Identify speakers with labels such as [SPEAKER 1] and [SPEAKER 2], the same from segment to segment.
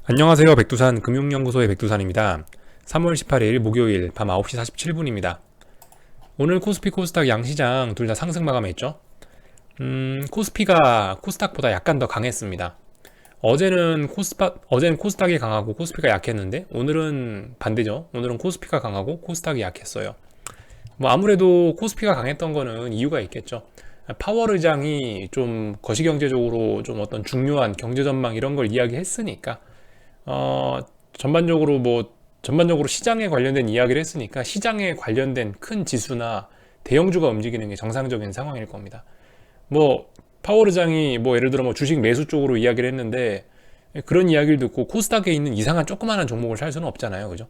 [SPEAKER 1] 안녕하세요. 백두산 금융연구소의 백두산입니다. 3월 18일 목요일 밤 9시 47분입니다. 오늘 코스피 코스닥 양시장 둘 다 상승 마감했죠. 코스피가 코스닥보다 약간 더 강했습니다. 어제는 코스닥이 강하고 코스피가 약했는데 오늘은 반대죠. 오늘은 코스피가 강하고 코스닥이 약했어요. 뭐 아무래도 코스피가 강했던 거는 이유가 있겠죠. 파월 의장이 좀 거시경제적으로 좀 어떤 중요한 경제 전망 이런 걸 이야기했으니까 어, 전반적으로 시장에 관련된 이야기를 했으니까 시장에 관련된 큰 지수나 대형주가 움직이는 게 정상적인 상황일 겁니다. 뭐 파월 의장이 뭐 예를 들어 뭐 주식 매수 쪽으로 이야기를 했는데 그런 이야기를 듣고 코스닥에 있는 이상한 조그마한 종목을 살 수는 없잖아요, 그죠?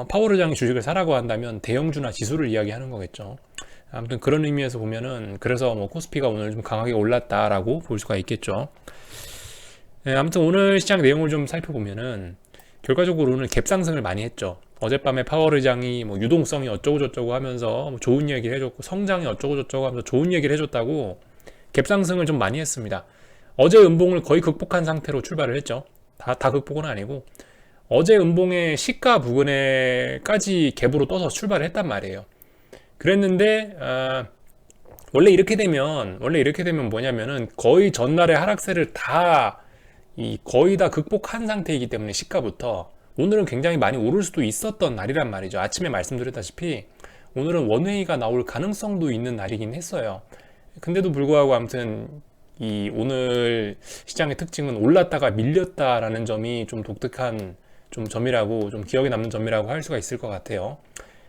[SPEAKER 1] 파월 의장이 주식을 사라고 한다면 대형주나 지수를 이야기하는 거겠죠. 아무튼 그런 의미에서 보면은 그래서 뭐 코스피가 오늘 좀 강하게 올랐다라고 볼 수가 있겠죠. 네, 아무튼 오늘 시장 내용을 좀 살펴보면은 결과적으로 오늘 갭상승을 많이 했죠. 어젯밤에 파월 의장이 뭐 유동성이 어쩌고 저쩌고 하면서 뭐 좋은 얘기를 해줬고 성장이 어쩌고 저쩌고 하면서 좋은 얘기를 해줬다고 갭상승을 좀 많이 했습니다. 어제 음봉을 거의 극복한 상태로 출발을 했죠. 다 극복은 아니고 어제 음봉의 시가 부근에까지 갭으로 떠서 출발을 했단 말이에요. 그랬는데 원래 이렇게 되면 뭐냐면은 거의 전날의 하락세를 거의 다 극복한 상태이기 때문에 시가부터 오늘은 굉장히 많이 오를 수도 있었던 날이란 말이죠. 아침에 말씀드렸다시피 오늘은 원회의가 나올 가능성도 있는 날이긴 했어요. 근데도 불구하고 아무튼 이 오늘 시장의 특징은 올랐다가 밀렸다라는 점이 좀 독특한 좀 점이라고, 좀 기억에 남는 점이라고 할 수가 있을 것 같아요.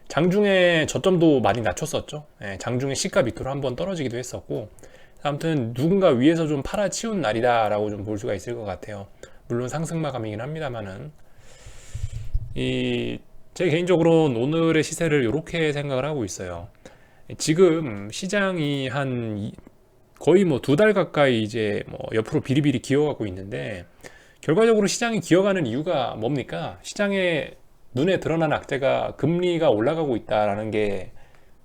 [SPEAKER 1] 장중에 저점도 많이 낮췄었죠. 장중에 시가 밑으로 한번 떨어지기도 했었고, 아무튼 누군가 위에서 좀 팔아치운 날이다라고 좀 볼 수가 있을 것 같아요. 물론 상승 마감이긴 합니다만은 제 개인적으로는 오늘의 시세를 이렇게 생각을 하고 있어요. 지금 시장이 거의 뭐 두 달 가까이 이제 뭐 옆으로 비리비리 기어가고 있는데, 결과적으로 시장이 기어가는 이유가 뭡니까? 시장에 눈에 드러난 악재가 금리가 올라가고 있다라는 게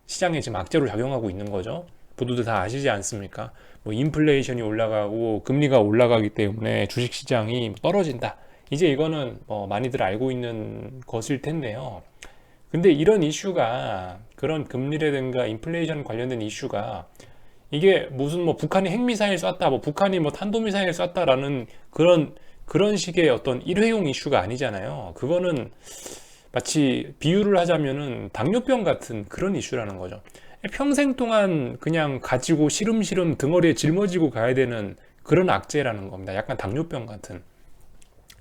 [SPEAKER 1] 시장에 지금 악재로 작용하고 있는 거죠. 모두들 다 아시지 않습니까? 뭐 인플레이션이 올라가고 금리가 올라가기 때문에 주식시장이 떨어진다. 이제 이거는 뭐 많이들 알고 있는 것일 텐데요. 근데 이런 이슈가, 그런 금리라든가 인플레이션 관련된 이슈가 이게 무슨 뭐 북한이 핵미사일 쐈다, 뭐 북한이 뭐 탄도미사일 쐈다라는 그런 식의 어떤 일회용 이슈가 아니잖아요. 그거는 마치 비유를 하자면은 당뇨병 같은 그런 이슈라는 거죠. 평생 동안 그냥 가지고 시름시름 등어리에 짊어지고 가야 되는 그런 악재라는 겁니다. 약간 당뇨병 같은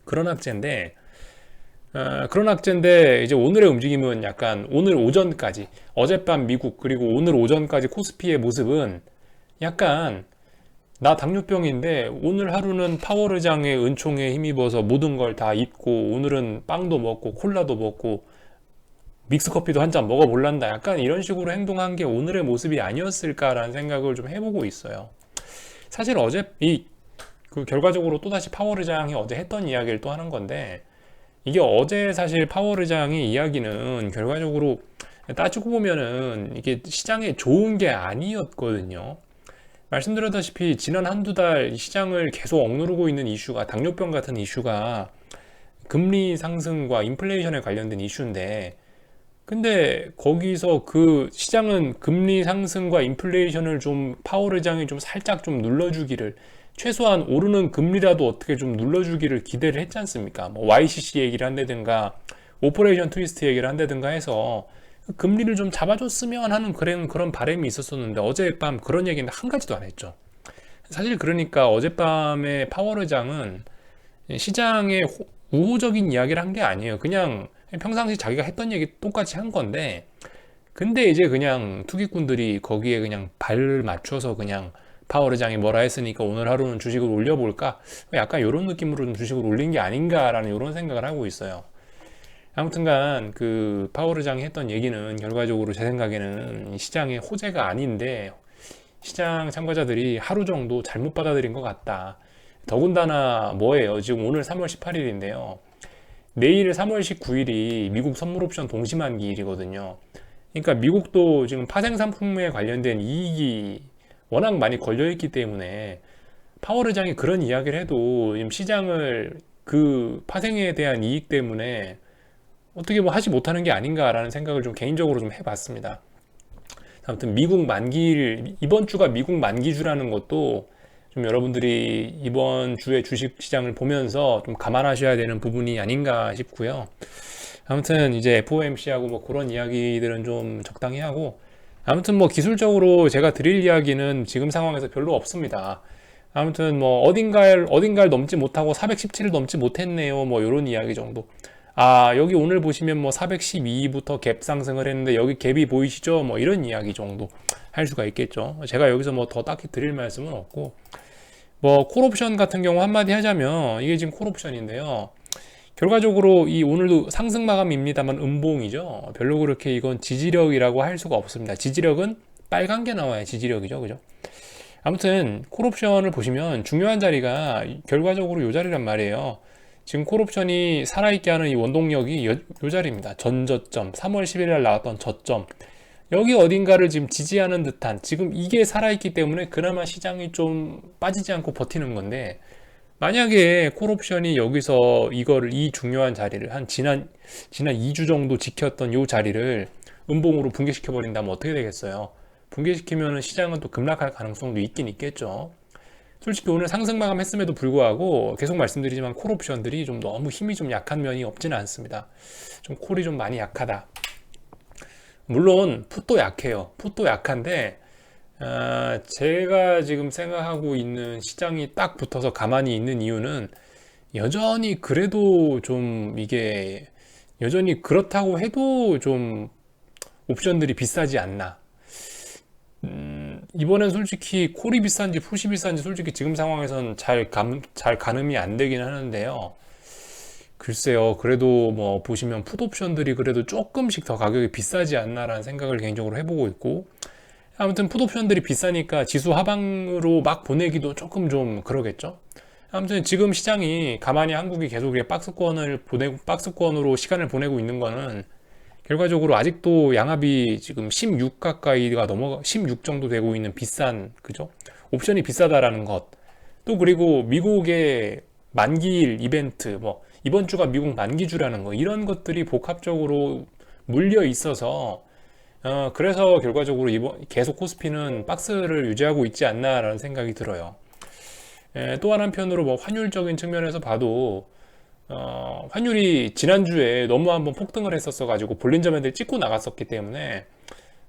[SPEAKER 1] 그런 악재인데, 이제 오늘의 움직임은 약간 오늘 오전까지, 어젯밤 미국 그리고 오늘 오전까지 코스피의 모습은 약간 나 당뇨병인데 오늘 하루는 파월 의장의 은총에 힘입어서 모든 걸 다 잊고 오늘은 빵도 먹고 콜라도 먹고 믹스커피도 한 잔 먹어볼란다, 약간 이런 식으로 행동한 게 오늘의 모습이 아니었을까라는 생각을 좀 해보고 있어요. 사실 결과적으로 또다시 파월 의장이 어제 했던 이야기를 또 하는 건데, 이게 어제 사실 파월 의장의 이야기는 결과적으로 따지고 보면은 이게 시장에 좋은 게 아니었거든요. 말씀드렸다시피 지난 한두 달 시장을 계속 억누르고 있는 이슈가 당뇨병 같은 이슈가 금리 상승과 인플레이션에 관련된 이슈인데, 근데 거기서 그 시장은 금리 상승과 인플레이션을 좀 파월 의장이 좀 살짝 좀 눌러주기를, 최소한 오르는 금리라도 어떻게 좀 눌러주기를 기대를 했지 않습니까? 뭐 YCC 얘기를 한다든가 오퍼레이션 트위스트 얘기를 한다든가 해서 금리를 좀 잡아줬으면 하는 그런 바람이 있었었는데 어젯밤 그런 얘기는 한 가지도 안 했죠. 사실 그러니까 어젯밤에 파월 의장은 시장에 우호적인 이야기를 한 게 아니에요. 그냥 평상시 자기가 했던 얘기 똑같이 한 건데, 근데 이제 그냥 투기꾼들이 거기에 그냥 발을 맞춰서 그냥 파월 의장이 뭐라 했으니까 오늘 하루는 주식을 올려볼까? 약간 이런 느낌으로 좀 주식을 올린 게 아닌가라는 이런 생각을 하고 있어요. 아무튼간 그 파월 의장이 했던 얘기는 결과적으로 제 생각에는 시장의 호재가 아닌데 시장 참가자들이 하루 정도 잘못 받아들인 것 같다. 더군다나 뭐예요? 지금 오늘 3월 18일인데요. 내일 3월 19일이 미국 선물옵션 동시만기일이거든요. 그러니까 미국도 지금 파생상품에 관련된 이익이 워낙 많이 걸려있기 때문에 파월 의장이 그런 이야기를 해도 지금 시장을 그 파생에 대한 이익 때문에 어떻게 뭐 하지 못하는 게 아닌가라는 생각을 좀 개인적으로 좀 해봤습니다. 아무튼 미국 만기일, 이번 주가 미국 만기주라는 것도 좀 여러분들이 이번 주에 주식 시장을 보면서 좀 감안하셔야 되는 부분이 아닌가 싶고요. 아무튼 이제 FOMC하고 뭐 그런 이야기들은 좀 적당히 하고, 아무튼 뭐 기술적으로 제가 드릴 이야기는 지금 상황에서 별로 없습니다. 아무튼 뭐 어딘가를 넘지 못하고 417을 넘지 못했네요. 뭐 이런 이야기 정도. 아, 여기 오늘 보시면 뭐 412부터 갭 상승을 했는데 여기 갭이 보이시죠? 뭐 이런 이야기 정도 할 수가 있겠죠. 제가 여기서 뭐 더 딱히 드릴 말씀은 없고, 뭐 콜옵션 같은 경우 한마디 하자면 이게 지금 콜옵션인데요. 결과적으로 이 오늘도 상승 마감입니다만 음봉이죠. 별로 그렇게 이건 지지력이라고 할 수가 없습니다. 지지력은 빨간 게 나와야 지지력이죠. 그죠? 아무튼 콜옵션을 보시면 중요한 자리가 결과적으로 이 자리란 말이에요. 지금 콜옵션이 살아있게 하는 이 원동력이 요 자리입니다. 전저점, 3월 11일 날 나왔던 저점. 여기 어딘가를 지금 지지하는 듯한, 지금 이게 살아있기 때문에 그나마 시장이 좀 빠지지 않고 버티는 건데, 만약에 콜옵션이 여기서 이 중요한 자리를 지난 2주 정도 지켰던 이 자리를 음봉으로 붕괴시켜 버린다면 어떻게 되겠어요? 붕괴시키면 시장은 또 급락할 가능성도 있긴 있겠죠. 솔직히 오늘 상승 마감했음에도 불구하고 계속 말씀드리지만 콜옵션들이 좀 너무 힘이 좀 약한 면이 없지는 않습니다. 좀 콜이 좀 많이 약하다. 물론 풋도 약해요. 풋도 약한데 제가 지금 생각하고 있는 시장이 딱 붙어서 가만히 있는 이유는 여전히 그래도 좀 이게 여전히 그렇다고 해도 좀 옵션들이 비싸지 않나. 이번엔 솔직히 콜이 비싼지 풋이 비싼지 솔직히 지금 상황에선 잘 가늠이 안 되긴 하는데요. 글쎄요, 그래도 뭐 보시면 풋 옵션들이 그래도 조금씩 더 가격이 비싸지 않나라는 생각을 개인적으로 해보고 있고, 아무튼 풋 옵션들이 비싸니까 지수 하방으로 막 보내기도 조금 좀 그러겠죠. 아무튼 지금 시장이 가만히 한국이 계속 박스권으로 시간을 보내고 있는 거는 결과적으로 아직도 양압이 지금 16 가까이가 16 정도 되고 있는 비싼, 그죠? 옵션이 비싸다라는 것. 또 그리고 미국의 만기일 이벤트, 뭐 이번 주가 미국 만기주라는 거, 이런 것들이 복합적으로 물려 있어서 그래서 결과적으로 계속 코스피는 박스를 유지하고 있지 않나라는 생각이 들어요. 또 한편으로 뭐 환율적인 측면에서 봐도 환율이 지난주에 너무 한번 폭등을 했었어 가지고 볼린저 밴드를 찍고 나갔었기 때문에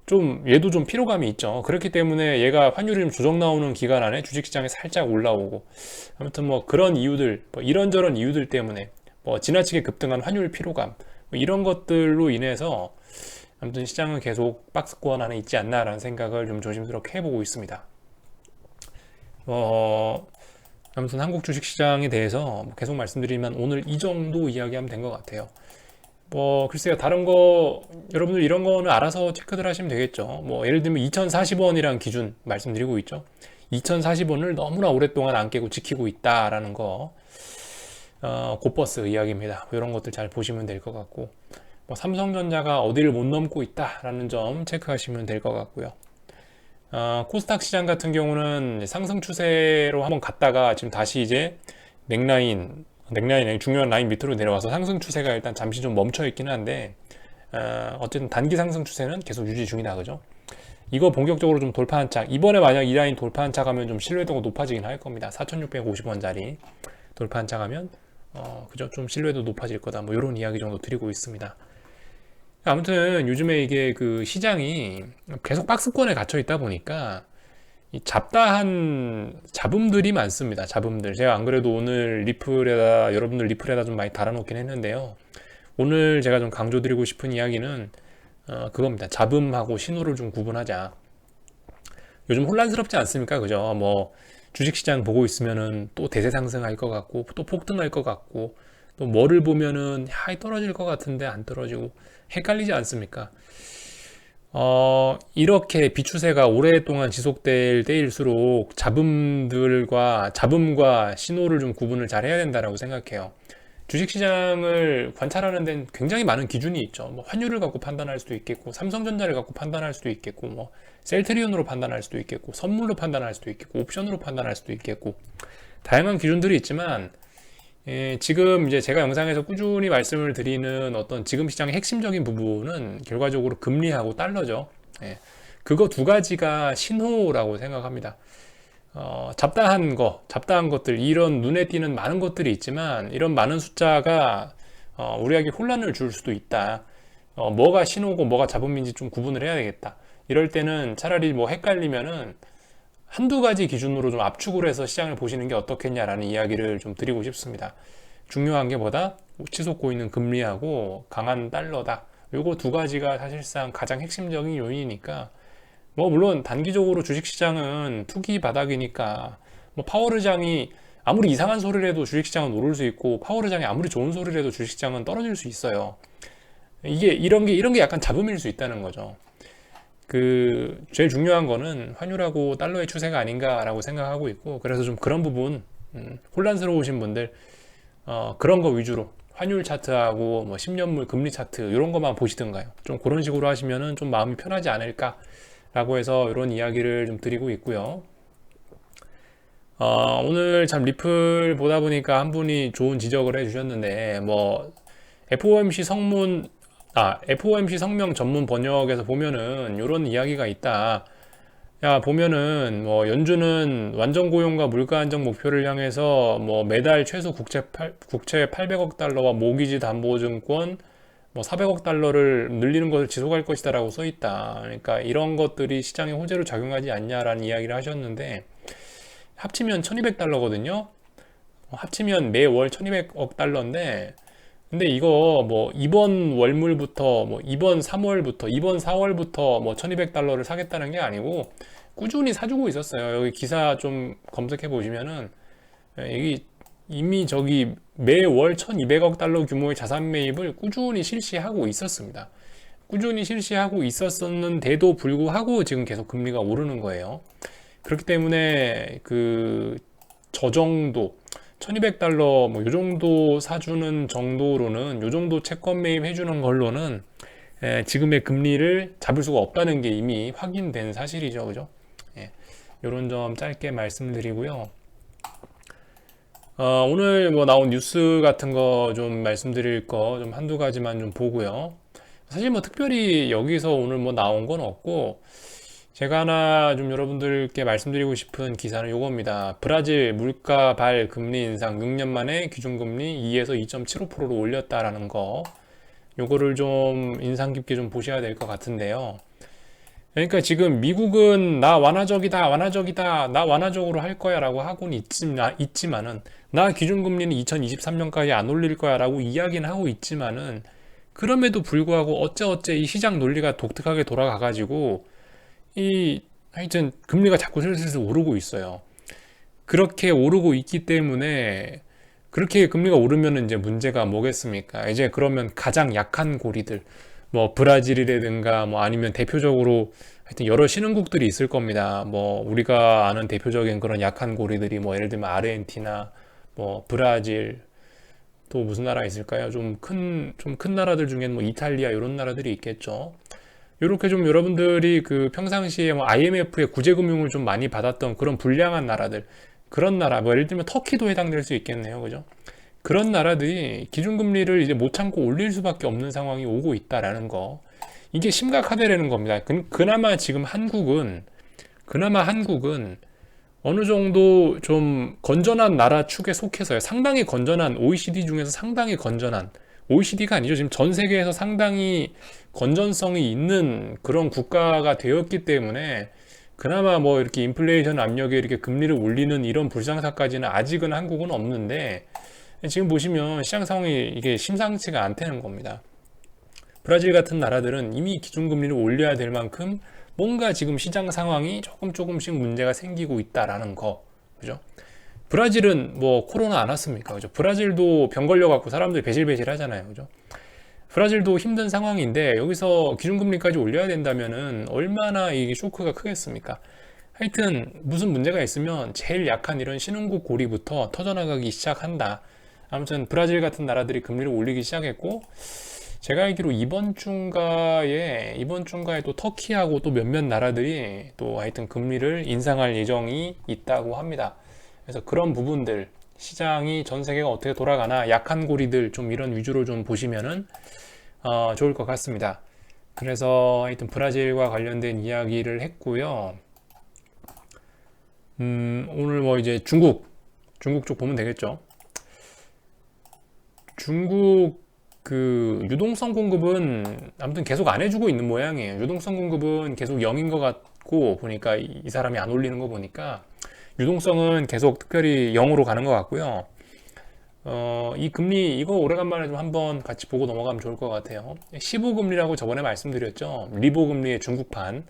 [SPEAKER 1] 좀 얘도 좀 피로감이 있죠. 그렇기 때문에 얘가 환율이 좀 조정 나오는 기간 안에 주식시장에 살짝 올라오고, 아무튼 뭐 그런 이유들, 뭐 이런저런 이유들 때문에 뭐 지나치게 급등한 환율 피로감, 뭐 이런 것들로 인해서 아무튼 시장은 계속 박스권 안에 있지 않나라는 생각을 좀 조심스럽게 해보고 있습니다. 아무튼 한국 주식시장에 대해서 계속 말씀드리면 오늘 이 정도 이야기하면 된 것 같아요. 뭐 글쎄요, 다른 거 여러분들 이런 거는 알아서 체크들 하시면 되겠죠. 뭐 예를 들면 2040원이란 기준 말씀드리고 있죠. 2040원을 너무나 오랫동안 안 깨고 지키고 있다라는 거, 곧버스 이야기입니다. 뭐 이런 것들 잘 보시면 될 것 같고, 뭐 삼성전자가 어디를 못 넘고 있다라는 점 체크하시면 될 것 같고요. 코스닥 시장 같은 경우는 상승 추세로 한번 갔다가 지금 다시 이제 넥라인 중요한 라인 밑으로 내려와서 상승 추세가 일단 잠시 좀 멈춰 있기는 한데, 어쨌든 단기 상승 추세는 계속 유지 중이다, 그죠? 이거 본격적으로 좀 돌파한 차, 이번에 만약 이 라인 돌파한 차 가면 좀 신뢰도가 높아지긴 할 겁니다. 4,650원짜리 돌파한 차 가면 그죠? 좀 신뢰도 높아질 거다, 뭐 이런 이야기 정도 드리고 있습니다. 아무튼 요즘에 이게 그 시장이 계속 박스권에 갇혀 있다 보니까 이 잡다한 잡음들이 많습니다. 잡음들. 제가 안 그래도 오늘 여러분들 리플에다 좀 많이 달아놓긴 했는데요. 오늘 제가 좀 강조드리고 싶은 이야기는 그겁니다. 잡음하고 신호를 좀 구분하자. 요즘 혼란스럽지 않습니까? 그죠? 뭐 주식시장 보고 있으면은 또 대세 상승할 것 같고, 또 폭등할 것 같고, 또 뭐를 보면은 떨어질 것 같은데 안 떨어지고, 헷갈리지 않습니까? 이렇게 비추세가 오랫동안 지속될 때일수록 잡음과 신호를 좀 구분을 잘 해야 된다라고 생각해요. 주식시장을 관찰하는 데는 굉장히 많은 기준이 있죠. 뭐 환율을 갖고 판단할 수도 있겠고, 삼성전자를 갖고 판단할 수도 있겠고, 뭐 셀트리온으로 판단할 수도 있겠고, 선물로 판단할 수도 있겠고, 옵션으로 판단할 수도 있겠고, 다양한 기준들이 있지만 지금 이제 제가 영상에서 꾸준히 말씀을 드리는 어떤 지금 시장의 핵심적인 부분은 결과적으로 금리하고 달러죠. 그거 두 가지가 신호라고 생각합니다. 잡다한 것들, 이런 눈에 띄는 많은 것들이 있지만 이런 많은 숫자가 우리에게 혼란을 줄 수도 있다. 뭐가 신호고 뭐가 잡음인지 좀 구분을 해야 되겠다. 이럴 때는 차라리 뭐 헷갈리면은 한두 가지 기준으로 좀 압축을 해서 시장을 보시는 게 어떻겠냐라는 이야기를 좀 드리고 싶습니다. 중요한 게 뭐다? 치솟고 있는 금리하고 강한 달러다. 요거 두 가지가 사실상 가장 핵심적인 요인이니까, 뭐 물론 단기적으로 주식시장은 투기 바닥이니까 뭐 파월의장이 아무리 이상한 소리를 해도 주식시장은 오를 수 있고, 파월의장이 아무리 좋은 소리를 해도 주식시장은 떨어질 수 있어요. 이런 게 약간 잡음일 수 있다는 거죠. 제일 중요한 거는 환율하고 달러의 추세가 아닌가라고 생각하고 있고, 그래서 좀 그런 부분, 혼란스러우신 분들, 그런 거 위주로 환율 차트하고 뭐 10년물 금리 차트 이런 것만 보시든가요. 좀 그런 식으로 하시면은 좀 마음이 편하지 않을까라고 해서 이런 이야기를 좀 드리고 있고요. 오늘 참 리플 보다 보니까 한 분이 좋은 지적을 해주셨는데, 뭐 FOMC 성명 전문 번역에서 보면은 이런 이야기가 있다. 야, 보면은 뭐 연준은 완전 고용과 물가 안정 목표를 향해서 뭐 매달 최소 국채 800억 달러와 모기지 담보증권 뭐 400억 달러를 늘리는 것을 지속할 것이다라고 써 있다. 그러니까 이런 것들이 시장에 호재로 작용하지 않냐라는 이야기를 하셨는데, 합치면 1200달러거든요. 합치면 매월 1200억 달러인데, 근데 이거 뭐 이번 월물부터 뭐 이번 3월부터 이번 4월부터 뭐 1200달러를 사겠다는 게 아니고 꾸준히 사주고 있었어요. 여기 기사 좀 검색해 보시면은 여기 이미 저기 매월 1200억 달러 규모의 자산 매입을 꾸준히 실시하고 있었습니다. 꾸준히 실시하고 있었는데도 불구하고 지금 계속 금리가 오르는 거예요. 그렇기 때문에 저 정도 1200달러 뭐 요 정도 사주는 정도로는, 요 정도 채권 매입 해주는 걸로는 지금의 금리를 잡을 수가 없다는 게 이미 확인된 사실이죠. 그죠? 요런 점 짧게 말씀드리고요. 오늘 뭐 나온 뉴스 같은 거 좀 말씀드릴 거 좀 한두 가지만 좀 보고요. 사실 뭐 특별히 여기서 오늘 뭐 나온 건 없고, 제가 하나 좀 여러분들께 말씀드리고 싶은 기사는 요겁니다. 브라질 물가 발 금리 인상 6년 만에 기준금리 2에서 2.75%로 올렸다라는 거. 요거를 좀 인상 깊게 좀 보셔야 될 것 같은데요. 그러니까 지금 미국은 나 완화적이다, 나 완화적으로 할 거야 라고 하고는 있지만은, 나 기준금리는 2023년까지 안 올릴 거야 라고 이야기는 하고 있지만은, 그럼에도 불구하고 어째 이 시장 논리가 독특하게 돌아가가지고 하여튼 금리가 자꾸 슬슬 오르고 있어요. 그렇게 오르고 있기 때문에, 그렇게 금리가 오르면 이제 문제가 뭐겠습니까? 이제 그러면 가장 약한 고리들, 뭐 브라질이라든가 뭐 아니면 대표적으로 하여튼 여러 신흥국들이 있을 겁니다. 뭐 우리가 아는 대표적인 그런 약한 고리들이 뭐 예를 들면 아르헨티나, 뭐 브라질, 또 무슨 나라 있을까요? 좀 큰 나라들 중에는 뭐 이탈리아 이런 나라들이 있겠죠. 이렇게 좀 여러분들이 평상시에 뭐 IMF의 구제금융을 좀 많이 받았던 그런 불량한 나라들, 그런 나라, 뭐 예를 들면 터키도 해당될 수 있겠네요. 그죠? 그런 나라들이 기준금리를 이제 못 참고 올릴 수밖에 없는 상황이 오고 있다라는 거. 이게 심각하다라는 겁니다. 그나마 지금 한국은 어느 정도 좀 건전한 나라 축에 속해서요. 상당히 건전한, OECD 중에서 상당히 건전한, OECD가 아니죠. 지금 전 세계에서 상당히 건전성이 있는 그런 국가가 되었기 때문에 그나마 뭐 이렇게 인플레이션 압력에 이렇게 금리를 올리는 이런 불상사까지는 아직은 한국은 없는데, 지금 보시면 시장 상황이 이게 심상치가 않다는 겁니다. 브라질 같은 나라들은 이미 기준금리를 올려야 될 만큼 뭔가 지금 시장 상황이 조금씩 문제가 생기고 있다라는 거. 그죠? 브라질은 뭐 코로나 안 왔습니까? 그죠? 브라질도 병 걸려갖고 사람들이 배실배실 하잖아요. 그죠? 브라질도 힘든 상황인데 여기서 기준금리까지 올려야 된다면은 얼마나 이게 쇼크가 크겠습니까? 하여튼 무슨 문제가 있으면 제일 약한 이런 신흥국 고리부터 터져나가기 시작한다. 아무튼 브라질 같은 나라들이 금리를 올리기 시작했고, 제가 알기로 이번 중가에 또 터키하고 또 몇몇 나라들이 또 하여튼 금리를 인상할 예정이 있다고 합니다. 그래서 그런 부분들, 시장이 전 세계가 어떻게 돌아가나 약한 고리들 좀 이런 위주로 좀 보시면은 좋을 것 같습니다. 그래서 하여튼 브라질과 관련된 이야기를 했고요. 오늘 뭐 이제 중국 쪽 보면 되겠죠. 중국 그 유동성 공급은 아무튼 계속 안 해주고 있는 모양이에요. 유동성 공급은 계속 0인 것 같고 보니까 이 사람이 안 올리는 거 보니까 유동성은 계속 특별히 0으로 가는 것 같고요. 이 금리 이거 오래간만에 좀 한번 같이 보고 넘어가면 좋을 것 같아요. 15금리라고 저번에 말씀드렸죠. 리보 금리의 중국판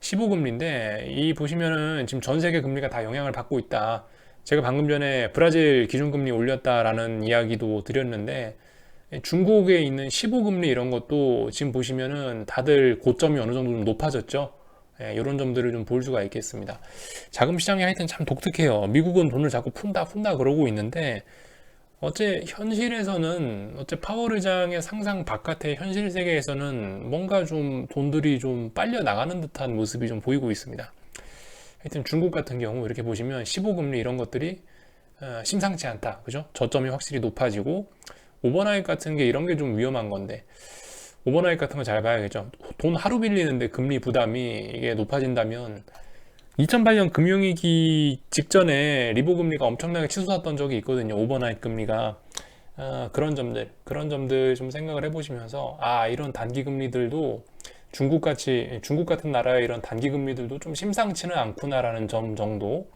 [SPEAKER 1] 15금리인데 이 보시면은 지금 전 세계 금리가 다 영향을 받고 있다. 제가 방금 전에 브라질 기준금리 올렸다라는 이야기도 드렸는데 중국에 있는 15금리 이런 것도 지금 보시면은 다들 고점이 어느 정도 좀 높아졌죠. 이런 점들을 좀 볼 수가 있겠습니다. 자금 시장이 하여튼 참 독특해요. 미국은 돈을 자꾸 푼다 그러고 있는데 현실에서는 파월 의장의 상상 바깥의 현실 세계에서는 뭔가 좀 돈들이 좀 빨려 나가는 듯한 모습이 좀 보이고 있습니다. 하여튼 중국 같은 경우 이렇게 보시면 15금리 이런 것들이 심상치 않다. 그죠? 저점이 확실히 높아지고 오버나잇 같은 게 이런 게 좀 위험한 건데 오버나잇 같은 거 잘 봐야겠죠. 돈 하루 빌리는데 금리 부담이 이게 높아진다면 2008년 금융위기 직전에 리보 금리가 엄청나게 치솟았던 적이 있거든요. 오버나잇 금리가 그런 점들 좀 생각을 해보시면서 이런 단기 금리들도 중국 같은 나라의 이런 단기 금리들도 좀 심상치는 않구나라는 점 정도.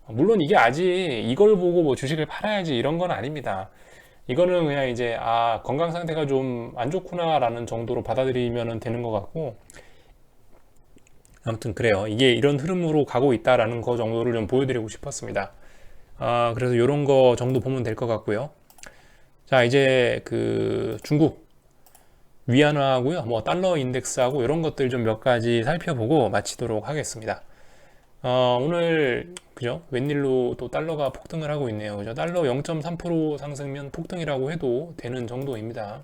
[SPEAKER 1] 물론 이게 아직 이걸 보고 뭐 주식을 팔아야지 이런 건 아닙니다. 이거는 그냥 이제 건강 상태가 좀 안 좋구나라는 정도로 받아들이면 되는 것 같고 아무튼 그래요. 이게 이런 흐름으로 가고 있다라는 거 정도를 좀 보여드리고 싶었습니다. 그래서 이런 거 정도 보면 될 것 같고요. 자, 이제 그 중국 위안화하고요, 뭐 달러 인덱스하고 이런 것들 좀 몇 가지 살펴보고 마치도록 하겠습니다. 오늘 그죠? 웬일로 또 달러가 폭등을 하고 있네요. 그죠? 달러 0.3% 상승면 폭등이라고 해도 되는 정도입니다.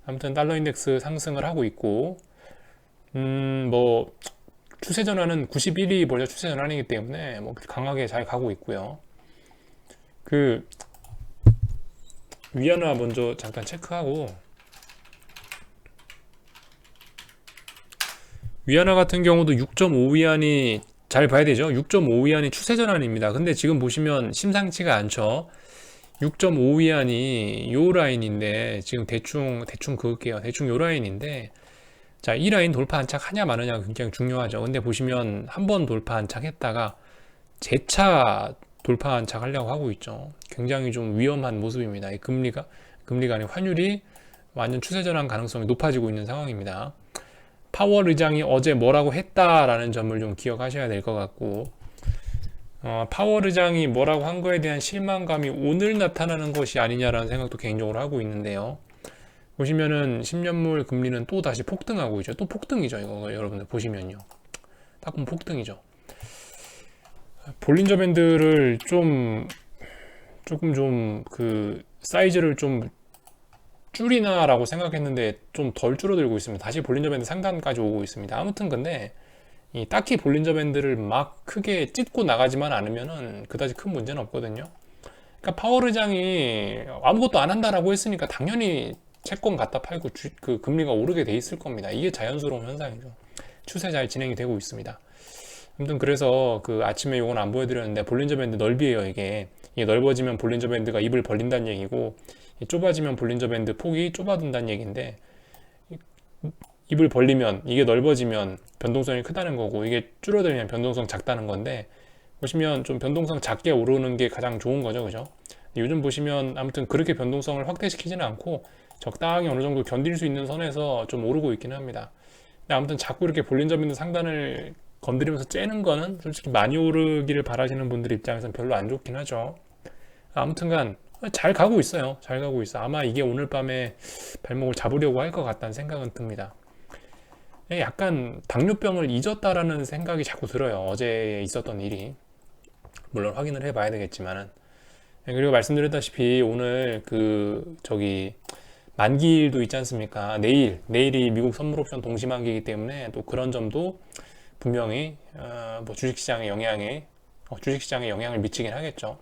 [SPEAKER 1] 아무튼 달러 인덱스 상승을 하고 있고, 뭐 추세 전환은 91이 벌써 추세 전환이기 때문에 뭐 강하게 잘 가고 있고요. 그 위안화 먼저 잠깐 체크하고 위안화 같은 경우도 6.5위안이 잘 봐야 되죠. 6.5위안이 추세 전환입니다. 근데 지금 보시면 심상치가 않죠. 6.5위안이 요 라인인데 지금 대충 그을게요. 대충 요 라인인데 자, 이 라인 돌파 안착 하냐 마느냐가 굉장히 중요하죠. 근데 보시면 한 번 돌파 안착했다가 재차 돌파 안착하려고 하고 있죠. 굉장히 좀 위험한 모습입니다. 이 금리가 아니고 환율이 완전 추세 전환 가능성이 높아지고 있는 상황입니다. 파월 의장이 어제 뭐라고 했다라는 점을 좀 기억하셔야 될 것 같고 파월 의장이 뭐라고 한 거에 대한 실망감이 오늘 나타나는 것이 아니냐라는 생각도 개인적으로 하고 있는데요. 보시면은 10년물 금리는 또 다시 폭등하고 있죠. 또 폭등이죠. 이거 여러분들 보시면요. 딱 보면 폭등이죠. 볼린저 밴드를 조금 좀 그 사이즈를 좀 줄이나라고 생각했는데 좀 덜 줄어들고 있습니다. 다시 볼린저 밴드 상단까지 오고 있습니다. 아무튼 근데 딱히 볼린저 밴드를 막 크게 찢고 나가지만 않으면은 그다지 큰 문제는 없거든요. 그러니까 파월 의장이 아무것도 안 한다라고 했으니까 당연히 채권 갖다 팔고 그 금리가 오르게 돼 있을 겁니다. 이게 자연스러운 현상이죠. 추세 잘 진행이 되고 있습니다. 아무튼 그래서 그 아침에 이건 안 보여드렸는데 볼린저 밴드 넓이에요. 이게 넓어지면 볼린저 밴드가 입을 벌린다는 얘기고 좁아지면 볼린저 밴드 폭이 좁아든다는 얘기인데 입을 벌리면 이게 넓어지면 변동성이 크다는 거고 이게 줄어들면 변동성 작다는 건데 보시면 좀 변동성 작게 오르는 게 가장 좋은 거죠. 그죠? 요즘 보시면 아무튼 그렇게 변동성을 확대시키지는 않고 적당히 어느 정도 견딜 수 있는 선에서 좀 오르고 있긴 합니다. 근데 아무튼 자꾸 이렇게 볼린저 밴드 상단을 건드리면서 째는 거는 솔직히 많이 오르기를 바라시는 분들 입장에서는 별로 안 좋긴 하죠. 아무튼간 잘 가고 있어요. 잘 가고 있어. 아마 이게 오늘 밤에 발목을 잡으려고 할 것 같다는 생각은 듭니다. 약간 당뇨병을 잊었다라는 생각이 자꾸 들어요. 어제 있었던 일이. 물론 확인을 해봐야 되겠지만은. 그리고 말씀드렸다시피 오늘 만기일도 있지 않습니까? 내일이 미국 선물 옵션 동시 만기이기 때문에 또 그런 점도 분명히 주식시장에 영향을 미치긴 하겠죠.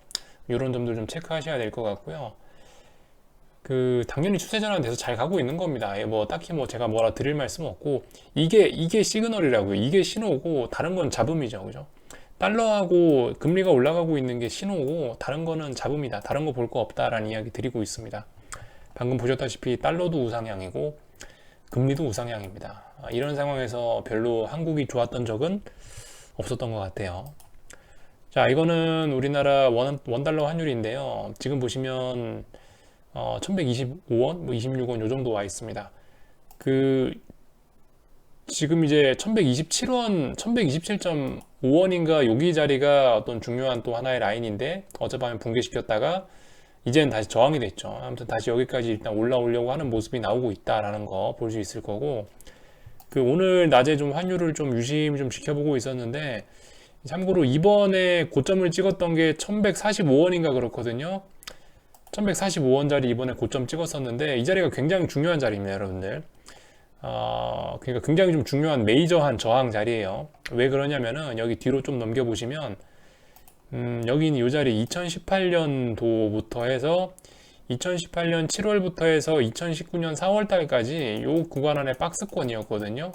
[SPEAKER 1] 이런 점들 좀 체크하셔야 될 것 같고요. 당연히 추세 전환돼서 잘 가고 있는 겁니다. 뭐 딱히 뭐 제가 뭐라 드릴 말씀 없고, 이게 시그널이라고요. 이게 신호고 다른 건 잡음이죠. 그죠? 달러하고 금리가 올라가고 있는 게 신호고 다른 거는 잡음이다. 다른 거 볼 거 없다라는 이야기 드리고 있습니다. 방금 보셨다시피 달러도 우상향이고 금리도 우상향입니다. 이런 상황에서 별로 한국이 좋았던 적은 없었던 것 같아요. 자, 이거는 우리나라 원달러 환율인데요. 지금 보시면 1125원, 뭐 26원 요 정도 와 있습니다. 지금 이제 1127원, 1127.5원인가 여기 자리가 어떤 중요한 또 하나의 라인인데 어젯밤에 붕괴시켰다가 이제는 다시 저항이 됐죠. 아무튼 다시 여기까지 일단 올라오려고 하는 모습이 나오고 있다라는 거 볼 수 있을 거고, 오늘 낮에 좀 환율을 좀 유심히 좀 지켜보고 있었는데, 참고로 이번에 고점을 찍었던 게 1145원인가 그렇거든요. 1145원짜리 이번에 고점 찍었었는데 이 자리가 굉장히 중요한 자리입니다, 여러분들. 그러니까 굉장히 좀 중요한 메이저한 저항 자리예요. 왜 그러냐면은 여기 뒤로 좀 넘겨보시면 여기는 이 자리 2018년도부터 해서 2018년 7월부터 해서 2019년 4월 달까지 요 구간 안에 박스권이었거든요.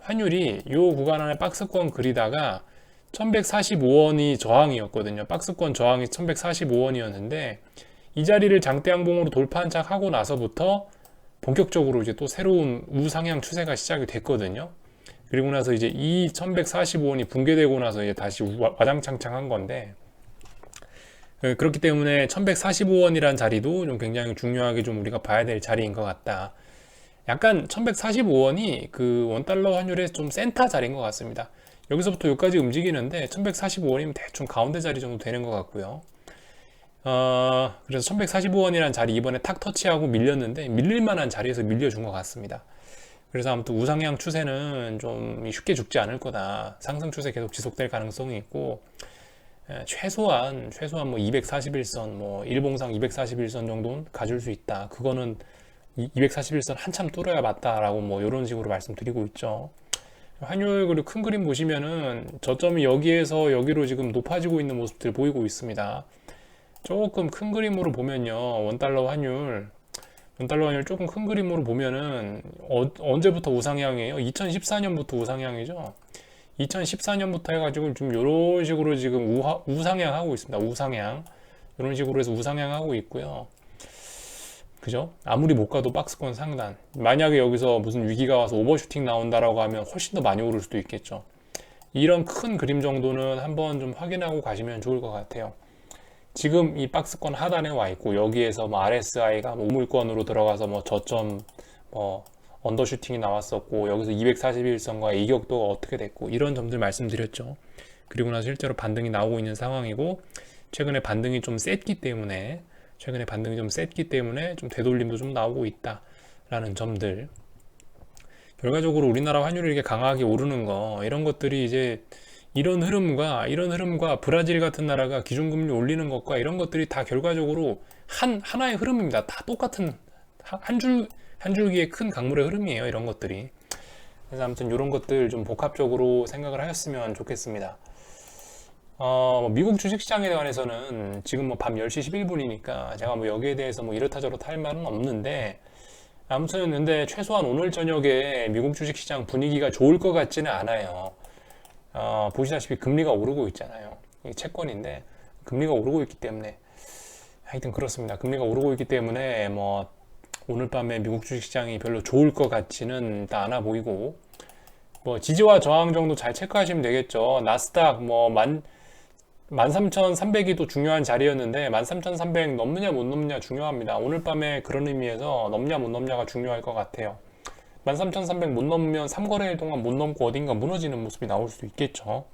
[SPEAKER 1] 환율이 요 구간 안에 박스권 그리다가 1145원이 저항이었거든요. 박스권 저항이 1145원이었는데 이 자리를 장대 양봉으로 돌파한 착 하고 나서부터 본격적으로 이제 또 새로운 우상향 추세가 시작이 됐거든요. 그리고 나서 이제 이 1145원이 붕괴되고 나서 이제 다시 와장창창한 건데, 그렇기 때문에 1145원이란 자리도 좀 굉장히 중요하게 좀 우리가 봐야 될 자리인 것 같다. 약간 1145원이 원달러 환율의 좀 센터 자리인 것 같습니다. 여기서부터 여기까지 움직이는데 1145원이면 대충 가운데 자리 정도 되는 것 같고요. 그래서 1145원이라는 자리 이번에 탁 터치하고 밀렸는데 밀릴만한 자리에서 밀려준 것 같습니다. 그래서 아무튼 우상향 추세는 좀 쉽게 죽지 않을 거다. 상승 추세 계속 지속될 가능성이 있고, 최소한 뭐 241선, 뭐 일봉상 241선 정도는 가줄 수 있다. 그거는 241선 한참 뚫어야 맞다라고 뭐 이런 식으로 말씀드리고 있죠. 환율 그리고 큰 그림 보시면은 저점이 여기에서 여기로 지금 높아지고 있는 모습들 보이고 있습니다. 조금 큰 그림으로 보면요, 원달러 환율 조금 큰 그림으로 보면은 언제부터 우상향이에요? 2014년부터 우상향이죠. 2014년부터 해가지고 좀 이런 식으로 지금 우상향 하고 있습니다. 우상향 이런 식으로 해서 우상향 하고 있고요. 그죠? 아무리 못 가도 박스권 상단. 만약에 여기서 무슨 위기가 와서 오버슈팅 나온다라고 하면 훨씬 더 많이 오를 수도 있겠죠. 이런 큰 그림 정도는 한번 좀 확인하고 가시면 좋을 것 같아요. 지금 이 박스권 하단에 와 있고 여기에서 뭐 RSI가 우물권으로 들어가서 뭐 저점 언더슈팅이 나왔었고 여기서 241선과 이격도가 어떻게 됐고 이런 점들 말씀드렸죠. 그리고 나서 실제로 반등이 나오고 있는 상황이고 최근에 반등이 좀 셌기 때문에 좀 되돌림도 좀 나오고 있다라는 점들. 결과적으로 우리나라 환율이 이렇게 강하게 오르는 거 이런 것들이 이제 이런 흐름과 브라질 같은 나라가 기준금리 올리는 것과 이런 것들이 다 결과적으로 하나의 흐름입니다. 다 똑같은 한 줄기의 큰 강물의 흐름이에요. 이런 것들이. 그래서 아무튼 이런 것들 좀 복합적으로 생각을 하셨으면 좋겠습니다. 미국 주식시장에 관해서는 지금 뭐 밤 10시 11분이니까 제가 뭐 여기에 대해서 뭐 이렇다 저렇다 할 말은 없는데, 아무튼 근데 최소한 오늘 저녁에 미국 주식시장 분위기가 좋을 것 같지는 않아요. 보시다시피 금리가 오르고 있잖아요. 이게 채권인데 금리가 오르고 있기 때문에 하여튼 그렇습니다. 금리가 오르고 있기 때문에 뭐 오늘 밤에 미국 주식시장이 별로 좋을 것 같지는 일단 않아 보이고, 뭐 지지와 저항 정도 잘 체크하시면 되겠죠. 나스닥 뭐 13,300이 또 중요한 자리였는데 13,300 넘느냐 못 넘느냐 중요합니다. 오늘 밤에 그런 의미에서 넘냐 못 넘냐가 중요할 것 같아요. 13,300 못 넘으면 3거래일 동안 못 넘고 어딘가 무너지는 모습이 나올 수도 있겠죠.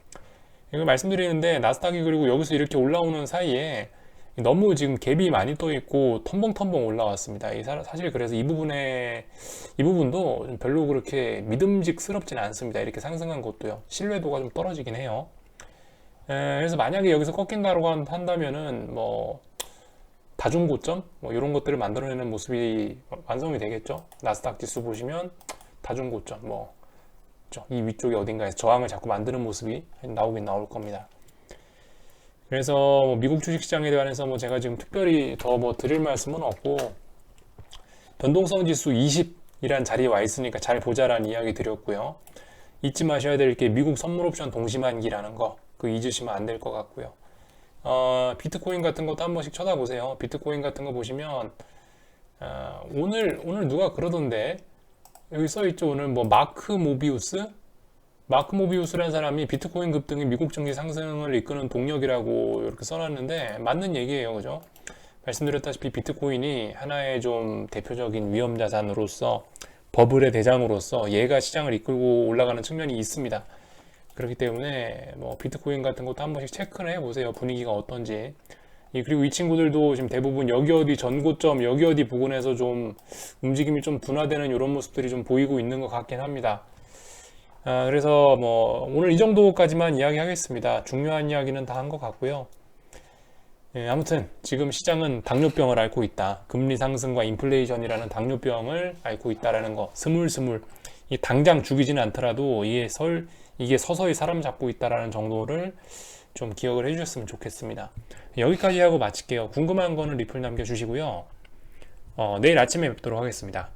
[SPEAKER 1] 이걸 말씀드리는데 나스닥이 그리고 여기서 이렇게 올라오는 사이에 너무 지금 갭이 많이 떠 있고 텀벙텀벙 올라왔습니다. 사실 그래서 이 부분도 별로 그렇게 믿음직스럽지는 않습니다. 이렇게 상승한 것도요. 신뢰도가 좀 떨어지긴 해요. 그래서 만약에 여기서 꺾인다고 한다면은 뭐 다중고점 뭐 이런 것들을 만들어내는 모습이 완성이 되겠죠. 나스닥 지수 보시면 다중고점 이 위쪽에 어딘가에서 저항을 자꾸 만드는 모습이 나오긴 나올 겁니다. 그래서 뭐 미국 주식시장에 대해서 뭐 제가 지금 특별히 더 뭐 드릴 말씀은 없고, 변동성 지수 20이란 자리에 와 있으니까 잘 보자라는 이야기 드렸고요. 잊지 마셔야 될 게 미국 선물 옵션 동시만기라는 거, 그거 잊으시면 안 될 것 같고요. 비트코인 같은 것도 한 번씩 쳐다보세요. 비트코인 같은 거 보시면 오늘 누가 그러던데, 여기 써있죠. 오늘 뭐 마크 모비우스라는 사람이 비트코인 급등이 미국 증시 상승을 이끄는 동력이라고 이렇게 써놨는데 맞는 얘기예요. 그죠? 말씀드렸다시피 비트코인이 하나의 좀 대표적인 위험 자산으로서, 버블의 대장으로서 얘가 시장을 이끌고 올라가는 측면이 있습니다. 그렇기 때문에 뭐 비트코인 같은 것도 한 번씩 체크를 해보세요. 분위기가 어떤지. 그리고 이 친구들도 지금 대부분 여기 어디 전고점, 여기 어디 부근에서 좀 움직임이 좀 둔화되는 이런 모습들이 좀 보이고 있는 것 같긴 합니다. 그래서 뭐 오늘 이 정도까지만 이야기하겠습니다. 중요한 이야기는 다 한 것 같고요. 아무튼 지금 시장은 당뇨병을 앓고 있다. 금리 상승과 인플레이션이라는 당뇨병을 앓고 있다라는 거, 스물스물 당장 죽이지는 않더라도 이게 서서히 사람 잡고 있다라는 정도를 좀 기억을 해주셨으면 좋겠습니다. 여기까지 하고 마칠게요. 궁금한 거는 리플 남겨주시고요. 내일 아침에 뵙도록 하겠습니다.